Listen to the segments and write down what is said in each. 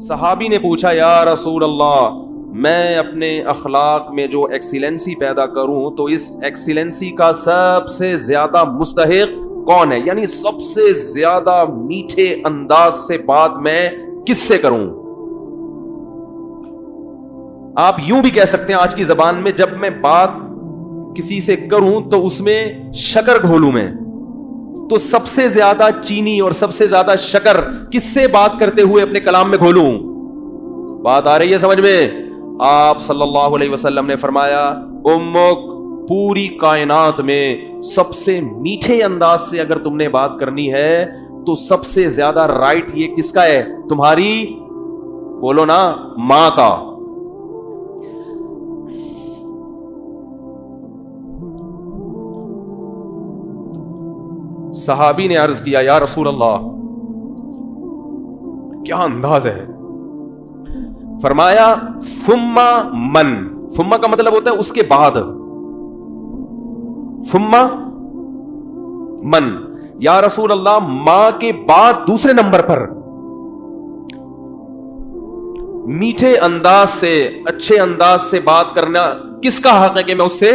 صحابی نے پوچھا یا رسول اللہ میں اپنے اخلاق میں جو ایکسیلنسی پیدا کروں تو اس ایکسیلنسی کا سب سے زیادہ مستحق کون ہے؟ یعنی سب سے زیادہ میٹھے انداز سے بات میں کس سے کروں؟ آپ یوں بھی کہہ سکتے ہیں آج کی زبان میں، جب میں بات کسی سے کروں تو اس میں شکر گھولوں میں، تو سب سے زیادہ چینی اور سب سے زیادہ شکر کس سے بات کرتے ہوئے اپنے کلام میں گھولوں؟ بات آ رہی ہے سمجھ میں؟ آپ صلی اللہ علیہ وسلم نے فرمایا امک، پوری کائنات میں سب سے میٹھے انداز سے اگر تم نے بات کرنی ہے تو سب سے زیادہ رائٹ یہ کس کا ہے؟ تمہاری، بولو نا، ماں کا۔ صحابی نے عرض کیا یا رسول اللہ کیا انداز ہے؟ فرمایا ثم من، ثم کا مطلب ہوتا ہے اس کے بعد، ثم من، یا رسول اللہ ماں کے بعد دوسرے نمبر پر میٹھے انداز سے، اچھے انداز سے بات کرنا کس کا حق ہے کہ میں اس سے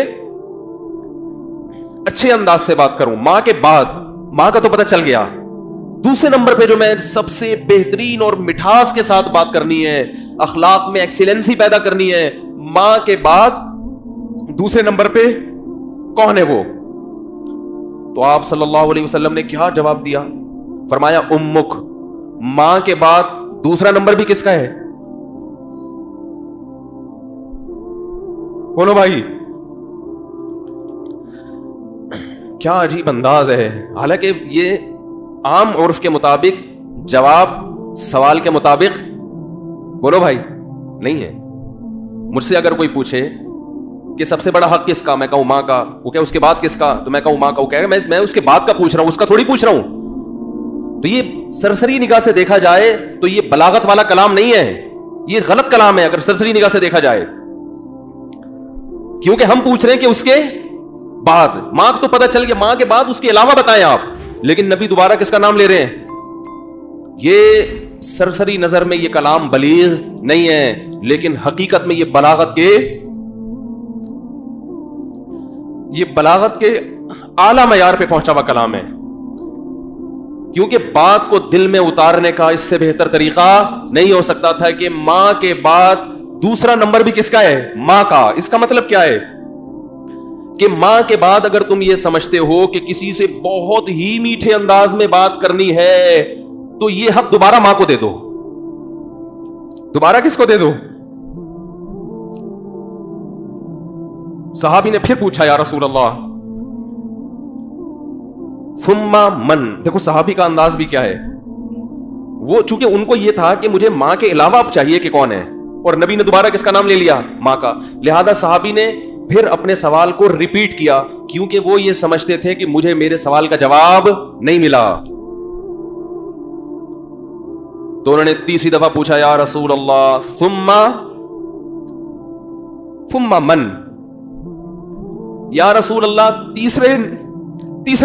اچھے انداز سے بات کروں؟ ماں کے بعد، ماں کا تو پتہ چل گیا، دوسرے نمبر پہ جو میں سب سے بہترین اور مٹھاس کے ساتھ بات کرنی ہے، اخلاق میں ایکسیلنسی پیدا کرنی ہے، ماں کے بعد دوسرے نمبر پہ کون ہے وہ؟ تو آپ صلی اللہ علیہ وسلم نے کیا جواب دیا؟ فرمایا امک، ماں کے بعد دوسرا نمبر بھی کس کا ہے؟ بولو بھائی، کیا عجیب انداز ہے۔ حالانکہ یہ عام عرف کے مطابق جواب سوال کے مطابق، بولو بھائی، نہیں ہے۔ مجھ سے اگر کوئی پوچھے کہ سب سے بڑا حق کس کا، میں کہوں ماں کا، وہ کہ اس کے بعد کس کا، تو میں کہوں ماں کا، وہ کہے گا میں اس کے بعد کا پوچھ رہا ہوں، اس کا تھوڑی پوچھ رہا ہوں۔ تو یہ سرسری نگاہ سے دیکھا جائے تو یہ بلاغت والا کلام نہیں ہے، یہ غلط کلام ہے اگر سرسری نگاہ سے دیکھا جائے، کیونکہ ہم پوچھ رہے ہیں کہ اس کے بعد، ماں کو تو پتہ چل گیا، ماں کے بعد اس کے علاوہ بتائیں آپ، لیکن نبی دوبارہ کس کا نام لے رہے ہیں؟ یہ سرسری نظر میں یہ کلام بلیغ نہیں ہے، لیکن حقیقت میں یہ بلاغت کے اعلیٰ معیار پہ پہنچا ہوا کلام ہے، کیونکہ بات کو دل میں اتارنے کا اس سے بہتر طریقہ نہیں ہو سکتا تھا کہ ماں کے بعد دوسرا نمبر بھی کس کا ہے؟ ماں کا۔ اس کا مطلب کیا ہے کہ ماں کے بعد اگر تم یہ سمجھتے ہو کہ کسی سے بہت ہی میٹھے انداز میں بات کرنی ہے تو یہ حق دوبارہ ماں کو دے دو۔ دوبارہ کس کو دے دو؟ صحابی نے پھر پوچھا یا رسول اللہ ثم من، دیکھو صحابی کا انداز بھی کیا ہے، وہ چونکہ ان کو یہ تھا کہ مجھے ماں کے علاوہ اب چاہیے کہ کون ہے، اور نبی نے دوبارہ کس کا نام لے لیا؟ ماں کا۔ لہذا صحابی نے پھر اپنے سوال کو ریپیٹ کیا، کیونکہ وہ یہ سمجھتے تھے کہ مجھے میرے سوال کا جواب نہیں ملا۔ تو انہوں نے تیسری دفعہ پوچھا یا رسول اللہ ثم من، یا رسول اللہ تیسرے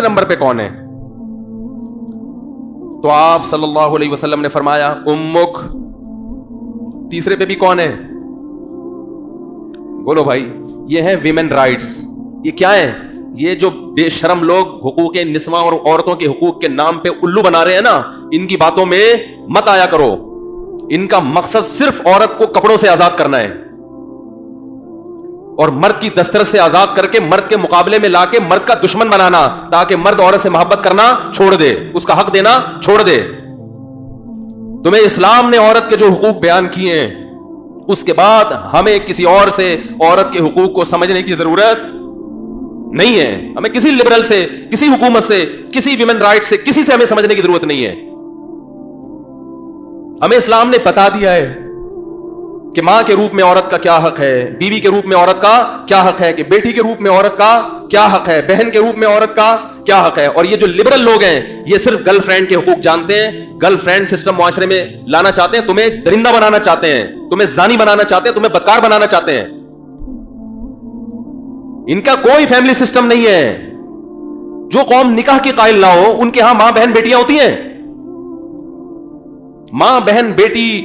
نمبر پہ کون ہے؟ تو آپ صلی اللہ علیہ وسلم نے فرمایا امک، تیسرے پہ بھی کون ہے؟ بولو بھائی، یہ ہے ویمن رائٹس۔ یہ کیا ہے؟ یہ جو بے شرم لوگ حقوق نسواں اور عورتوں کے حقوق کے نام پہ الو بنا رہے ہیں نا، ان کی باتوں میں مت آیا کرو۔ ان کا مقصد صرف عورت کو کپڑوں سے آزاد کرنا ہے اور مرد کی دسترس سے آزاد کر کے مرد کے مقابلے میں لا کے مرد کا دشمن بنانا، تاکہ مرد عورت سے محبت کرنا چھوڑ دے، اس کا حق دینا چھوڑ دے۔ تمہیں اسلام نے عورت کے جو حقوق بیان کیے ہیں، اس کے بعد ہمیں کسی اور سے عورت کے حقوق کو سمجھنے کی ضرورت نہیں ہے۔ ہمیں کسی لبرل سے، کسی حکومت سے، کسی ویمن رائٹ سے، کسی سے ہمیں سمجھنے کی ضرورت نہیں ہے۔ ہمیں اسلام نے بتا دیا ہے کہ ماں کے روپ میں عورت کا کیا حق ہے، بیوی کے روپ میں عورت کا کیا حق ہے، کہ بیٹی کے روپ میں عورت کا کیا حق ہے، بہن کے روپ میں عورت کا کیا حق ہے۔ اور یہ جو لبرل لوگ ہیں یہ صرف گرل فرینڈ کے حقوق جانتے ہیں، گرل فرینڈ سسٹم معاشرے میں لانا چاہتے ہیں، تمہیں درندہ بنانا چاہتے ہیں، تمہیں زانی بنانا چاہتے ہیں، تمہیں بدکار بنانا چاہتے ہیں۔ ان کا کوئی فیملی سسٹم نہیں ہے۔ جو قوم نکاح کی قائل نہ ہو ان کے ہاں ماں بہن بیٹیاں ہوتی ہیں، ماں بہن بیٹی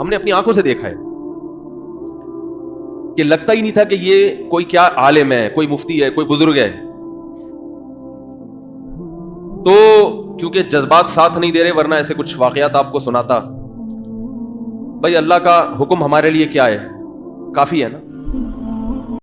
ہم نے اپنی آنکھوں سے دیکھا ہے کہ لگتا ہی نہیں تھا کہ یہ کوئی کیا عالم ہے، کوئی مفتی ہے، کوئی بزرگ ہے. تو کیونکہ جذبات ساتھ نہیں دے رہے، ورنہ ایسے کچھ واقعات آپ کو سناتا. بھائی اللہ کا حکم ہمارے لیے کیا ہے؟ کافی ہے نا.